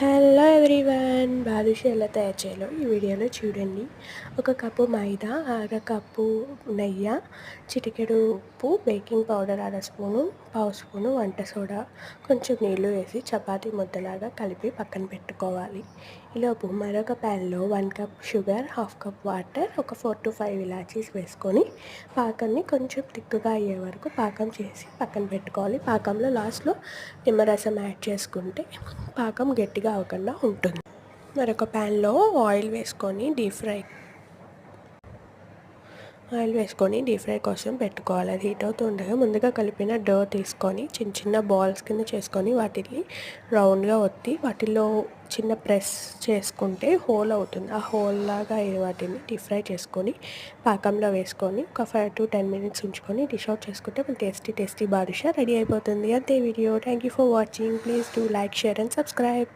Hello everyone, badusha ఎలా తయారు చేయాలో ఈ వీడియోలో చూడండి. ఒక కప్పు మైదా, అర కప్పు నెయ్యి, చిటికెడు ఉప్పు, బేకింగ్ పౌడర్ అర స్పూను, పావు స్పూను వంట సోడా, కొంచెం నీళ్లు వేసి చపాతీ ముద్దలాగా కలిపి పక్కన పెట్టుకోవాలి. ఈలోపు మరొక ప్యాన్లో 1 cup sugar, half cup water, ఒక 4 to 5 ఇలాచీస్ వేసుకొని పాకాన్ని కొంచెం తిక్కుగా అయ్యే వరకు పాకం చేసి పక్కన పెట్టుకోవాలి. పాకంలో లాస్ట్లో నిమ్మరసం యాడ్ చేసుకుంటే పాకం గట్టిగా అవ్వకుండా ఉంటుంది. మరొక ప్యాన్లో ఆయిల్ వేసుకొని డీప్ ఫ్రై కోసం పెట్టుకోవాలి. అది హీట్ అవుతూ ఉండగా ముందుగా కలిపిన డో తీసుకొని చిన్న చిన్న బాల్స్ కింద చేసుకొని వాటిని రౌండ్గా ఒత్తి వాటిల్లో చిన్న ప్రెస్ చేసుకుంటే హోల్ అవుతుంది. ఆ హోల్ లాగా అయ్యే వాటిని డీప్ ఫ్రై చేసుకొని పాకంలో వేసుకొని ఒక 5 to 10 minutes ఉంచుకొని డిష్ అవుట్ చేసుకుంటే మన టేస్టీ బాదుషా రెడీ అయిపోతుంది. అంతే video. Thank you for watching. Please do like, share and subscribe.